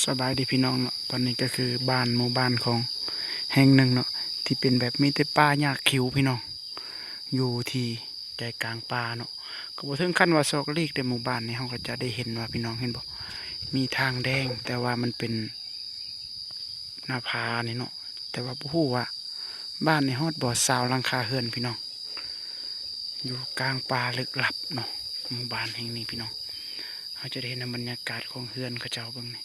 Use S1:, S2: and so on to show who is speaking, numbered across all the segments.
S1: สบายดีพี่น้องเนาะตอนนี้ก็คือบ้านหมู่บ้านของแห่งหนึ่งเนาะที่เป็นแบบมีแต่ป่าหญ้าเขียวพี่น้องอยู่ที่ใจกลางป่าเนาะก็บ่ถึงขั้นว่าซอกลีกแต่หมู่บ้านนี้เราก็จะได้เห็นว่าพี่น้องเห็นบ่มีทางแดงแต่ว่ามันเป็นหน้าผานี่เนาะแต่ว่าบ่ฮู้ว่าบ้านในฮอดบ่ซาวหลังคาเรือนพี่น้องอยู่กลางป่าลึกลับเนาะหมู่บ้านแห่งนี้พี่น้องเราจะได้เห็นบรรยากาศของเรือนเขาเจ้าเบิ่งนี่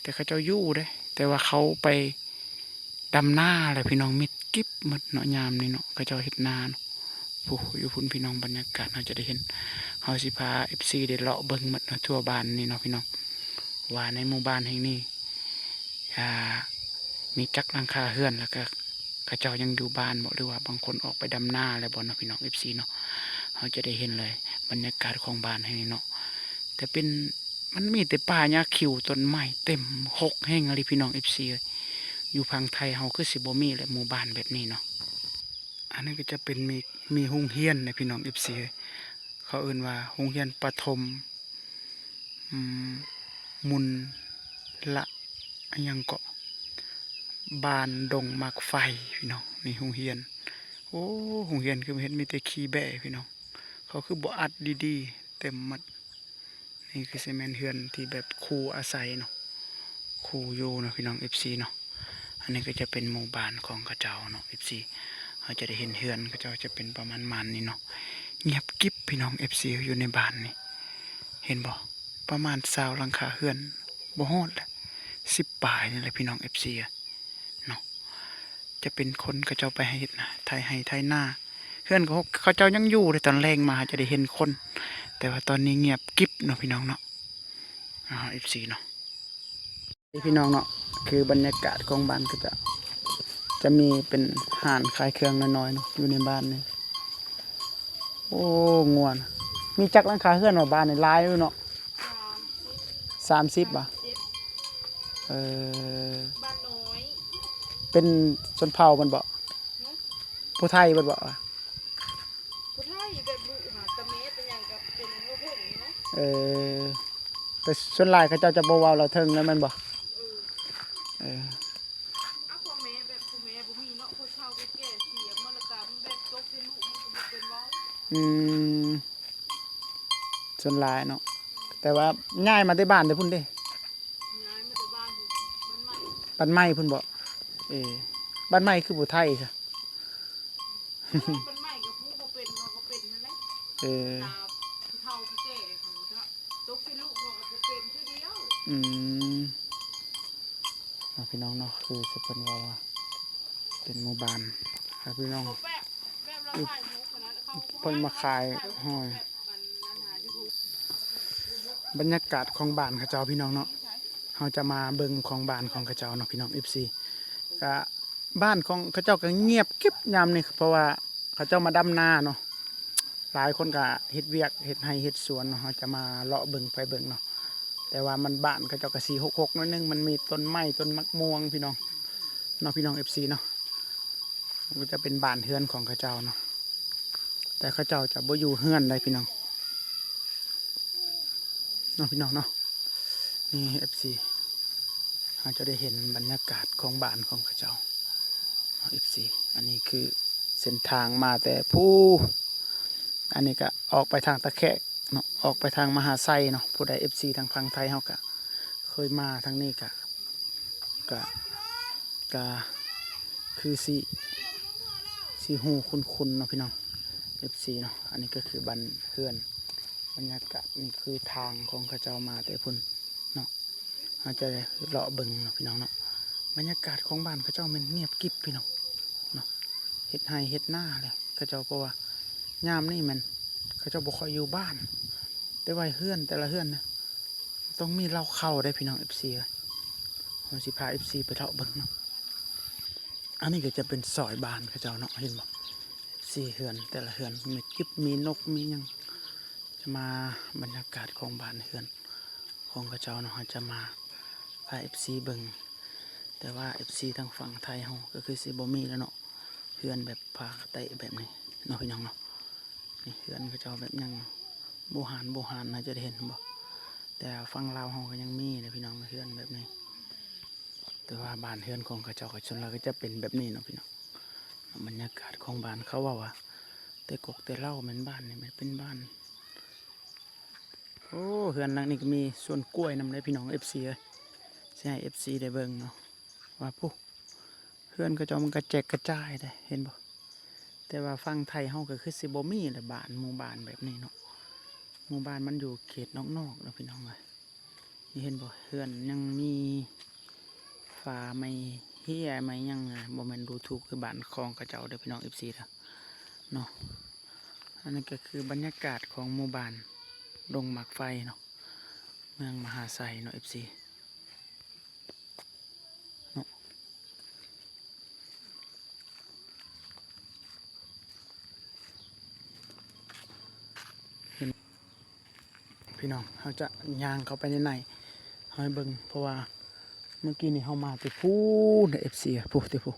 S1: แต่เขาเจ้าอยู่เด้แต่ว่าเขาไปดำหน้าอะไรพี่น้องมิดกิ๊บหมดเนาะยามนี่เนาะเขาเจ้าเฮ็ดนาเนาะผู้อยู่พุ่นพี่น้องบรรยากาศเราจะได้เห็นเฮาสิพา FC ได้เลาะเบิ่งหมดเนาะทั่วบ้านนี่เนาะพี่น้องว่าในหมู่บ้านแห่งนี้อ่ามีจักหลังคาเฮือนแล้วก็เขาเจ้ายังอยู่บ้านบ่หรือว่าบางคนออกไปดำหน้าอะไรบ่เนาะพี่น้อง FC เนาะเราจะได้เห็นเลยบรรยากาศของบ้านแห่งนี้เนาะแต่เป็น มันมีแต่ป่าหญ้าคิวต้นไม้เต็มหกแห่งอะไรพี่น้องFCเลยอยู่พังไทยเฮาคือสิบ่มีและหมู่บ้านแบบนี้เนาะอันนี้ก็จะเป็นมีโรงเรียนในพี่น้องFCเลยเขาเอ่นว่าโรงเรียนประถมอืมมุนละอันยังเกาะบ้านดงมักไฟพี่น้องนี่โรงเรียนโอ้โรงเรียนคือเห็นมีแต่ขี้แบะพี่น้องเขาคือบ่อัดดีๆเต็มหมด นี่คือซีเมนต์เฮือนที่แบบคูอาศัยเนาะคูอยู่เนาะพี่น้องFCเนาะอันนี้ก็จะเป็นหมู่บ้านของกระเจ้าเนาะFCเราจะได้เห็นเฮือนกระเจ้าจะเป็นประมาณมันนี่เนาะเงียบกิ๊บพี่น้องFCอยู่ในบ้านนี่เห็นบ่ประมาณ20หลังคาเฮือนบ่ฮอดแหละ10ปลายนี่แหละพี่น้องFCเนาะจะเป็นคนกระเจ้าไปให้นะไทยให้ไทยหน้าเฮือนเขาเจ้ายังอยู่เลยตอนแรงมาจะได้เห็นคน แต่ว่าตอนนี้เงียบกิ๊บเนาะพี่น้องเนาะFCเนาะพี่น้องเนาะคือบรรยากาศของบ้านก็จะมีเป็นห่านขายเครื่องน้อยๆเนาะอยู่ในบ้านนี่โอ้ง่วนมีจักรหลังคาเฮือนว่าบ้านนี่หลายอยู่เนาะ30บ่ะเออ
S2: บ้านน้อย
S1: เป็นชนเผ่ามันบ่ผู้ไทยมันบ่
S2: ผู้ไทยแบบบุหาตะเมตเป็นอย่างกับเป็นโลกพวกนี้เนาะ
S1: เออแต่ส่วนหลายเขาเจ้าจะบ่เว้าเราเทิงแล้วมันบ่เออ
S2: เอาพ่อแม่แบบพ่อแม่บ่มีเนาะผู้เฒ่าผู้แก่เสียมรดกแบบตกเป็นลูกมันก็บ่เป็นเว้า
S1: อืมส่วนหลายเนาะแต่ว่าง่ายมาได้บ้านเด้อพุ่นเด้
S2: ย้ายมาแต่บ้านใหม่
S1: บ้านใหม่พุ่นบ่บ้านใหม่คือผู้ไทยค่ะ
S2: บ้านใหม่กับผู้บ่เป็นเขาก็เป็นนั่นแหละ
S1: เออ
S2: ตาผู้เฒ่าผู้แก่เขาก็ตกเป็นลูกเขาก็บ่เป็นคือเดียว
S1: อืมพี่น้องเนาะคือสิเพิ่นว่าเป็นหมู่บ้านครับพี่น้อง
S2: แบบเราถ่ายมุกนั้นเขา
S1: เพิ่นมาขายห้อย
S2: แบบมันนั้นหาอยู่
S1: บรรยากาศของบ้านเขาเจ้าพี่น้องเนาะเราจะมาเบิ่งของบ้านของเขาเจ้าเนาะพี่น้อง FC ก็บ้านของเขาเจ้าก็เงียบกิ๊บยามนี่เพราะว่าเขาเจ้ามาดำนาเนาะหลายคนก็เฮ็ดเวียกเฮ็ดไร่เฮ็ดสวนเนาะเราจะมาเลาะเบิ่งไปเบิ่งเนาะแต่ว่ามันบ้านเขาเจ้าก็466นิดนึงมันมีต้นไม้ต้นมะม่วงพี่น้องเนาะพี่น้อง FC เนาะมันก็จะเป็นบ้านเฮือนของเขาเจ้าเนาะแต่เขาเจ้าจะบ่อยู่เฮือนได้พี่น้องเนาะพี่น้องเนาะนี่ FC เราจะได้เห็นบรรยากาศของบ้านของเขาเจ้าเนาะ FC อันนี้คือเส้นทางมาแต่ผู้อันนี้ก็ออกไปทางตะแคกเนาะออกไปทางมหาไซเนาะผู้ใด FC ทางฝั่งไทยเขาก็เคยมาทางนี้ก็คือสีหูคุ้นๆเนาะพี่น้อง FC เนาะอันนี้ก็คือบ้านเฮือนบรรยากาศนี่คือทางของเขาเจ้ามาแต่พุ่นเนาะเราจะเลาะเบิ่งเนาะพี่น้องเนาะบรรยากาศของบ้านเขาเจ้ามันเงียบกิ๊บพี่น้องเนาะเฮ็ดไร่เฮ็ดหน้าเลยเขาเจ้าเพราะว่ายามนี่มันเขาเจ้าบ่ค่อยอยู่บ้าน แต่ว่าเฮือนแต่ละเฮือนนะต้องมีเหล้าเข้าได้พี่น้อง FC เลยผมสิพา FC ไปเลาะเบิ่งเนาะอันนี้ก็จะเป็นซอยบ้านเขาเจ้าเนาะเห็นบ่4เฮือนแต่ละเฮือนมีกิ๊บมีนกมีหยังจะมาบรรยากาศของบ้านเฮือนของเขาเจ้าเนาะจะมาพา FC เบิ่งแต่ว่า FC ทางฝั่งไทยเฮาก็คือสิบ่มีแล้วเนาะเฮือนแบบผาไตแบบนี้เนาะพี่น้องเนาะนี่เฮือนเขาเจ้าแบบยังโบราณนะจะได้เห็นบ่แต่ฝั่งลาวเฮาก็ยังมีเลยพี่น้องเฮือนแบบนี้ บ้านเฮือนของเขาเจ้าก็ชนเราก็จะเป็นแบบนี้เนาะพี่น้องบรรยากาศของบ้านเขาว่าแต่กกแต่เล่าเหมือนบ้านนี่มันเป็นบ้านโอ้เฮือนหลังนี้ก็มีสวนกล้วยนำได้พี่น้อง FC เลยใช่ FC ได้เบิ่งเนาะว่าปุ๊เฮือนเขาเจ้ามันกระแจกกระจายได้เห็นบ่แต่ว่าฝั่งไทยเฮาก็คือสิบ่มีแหละบ้านหมู่บ้านแบบนี้เนาะหมู่บ้านมันอยู่เขตนอกๆเนาะพี่น้องเอ้ยนี่เห็นบ่เฮือนยังมีฟ้าไม่เฮียไม่ยังไงบ่แม่นดูถูกคือบ้านของเขาเจ้าเด้อพี่น้อง FC เด้อเนาะอันนี้ก็คือบรรยากาศของหมู่บ้านดงหมากไฟเนาะเมืองมหาไซเนาะ FC เนาะเห็นพี่น้องเขาจะย่างเข้าไปในให้เบิ่งเพราะว่าเมื่อกี้นี่เฮามาแต่พูน FC อะพูแต่พู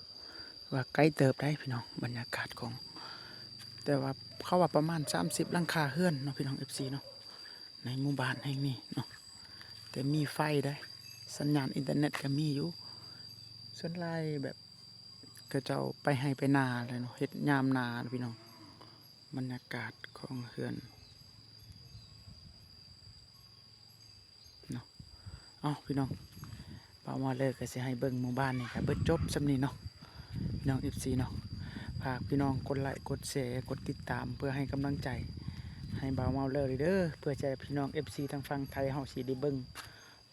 S1: ว่าไกลเติบได้พี่น้องบรรยากาศของแต่ว่าเขาว่าประมาณ30หลังคาเฮือนเนาะพี่น้อง FC เนาะในหมู่บ้านแห่งนี้เนาะแต่มีไฟได้สัญญาณอินเทอร์เน็ตก็มีอยู่ส่วนหลายแบบก็เจ้าไปให้ไปนาเลยเนาะเฮ็ดยามนาพี่น้องบรรยากาศของเฮือนเนาะเอาพี่น้องเป่ามาเลยก็สิให้เบิ่งหมู่บ้านนี่ครับเบิดจบสำนี้เนาะพี่น้อง FC เนาะฝากพี่น้องกดไลค์กดแชร์กดติดตามเพื่อให้กำลังใจให้บ่าวเมาเลยเด้อเพื่อจะให้พี่น้อง FC ทางฝั่งไทยเฮาสิได้เบิ่ง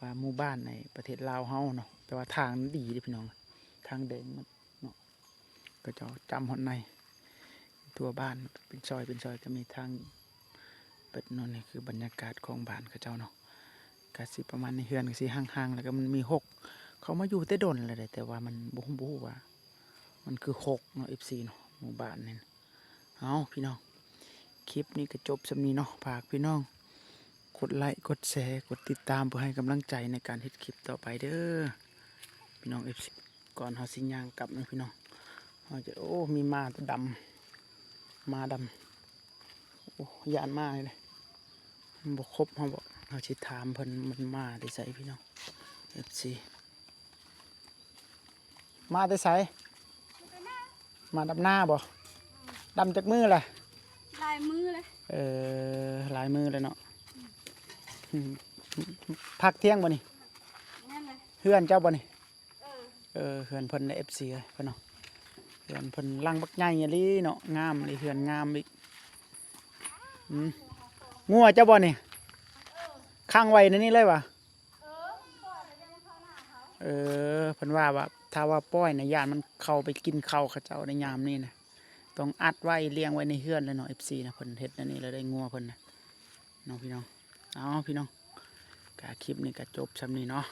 S1: ว่าหมู่บ้านในประเทศลาวเฮาเนาะแต่ว่าทางนั้นดีเด้อพี่น้องทางแดงมันเนาะก็จะจำฮอดในตัวบ้านเป็นซอยก็มีทางเปิดเนาะนี่คือบรรยากาศของบ้านเขาเจ้าเนาะก็สิประมาณในเฮือนก็สิห่างๆแล้วก็มันมีหกเขามาอยู่แต่ดนแล้วแต่ว่ามันบ่ฮู้ว่ามันคือหกเนาะ FC เนาะหมู่บ้านนี่เอาพี่น้องคลิปนี้ก็จบสำนี้เนาะฝากพี่น้องกดไลค์กดแชร์กดติดตามเพื่อให้กำลังใจในการเฮ็ดคลิปต่อไปเด้อพี่น้อง FC ก่อนเฮาสิย่างกลับนะพี่น้องเฮาจะโอ้มีม้าตัวดำม้าดำโอ้ยานม้าเลยมันบ่ครบเฮาบ่เฮาสิถามเพิ่นมันมาได้ไสพี่น้อง FC มาได้ไสมาดำหน้าบ่ดำจากมือล่ะ
S2: ลายมือเลย
S1: หลายมือเลยเนาะอืมพักเที่ยงบ่นี่
S2: นั่นเลย
S1: เฮือนเจ้าบ่นี่
S2: เออ
S1: เฮือนเพิ่นใน FC เลยเพิ่นเนาะเฮือนเพิ่นลังบักใหญ่อีหลีเนาะงามเลยเฮือนงามอีกงัวเจ้าบ่นี่ข้างไว้ในนี้เลยวะเพิ่นว่าถ้าว่าปล่อยนะย่านมันเข้าไปกินข้าวเขาเจ้าในยามนี้นะต้องอัดไว้เลี้ยงไว้ในเฮือนเลยเนาะ FC นะเพิ่นเฮ็ดอันนี้แล้วได้งัวเพิ่นนะน้องพี่น้องเอาพี่น้องกะคลิปนี้ก็จบซำนี้เนาะ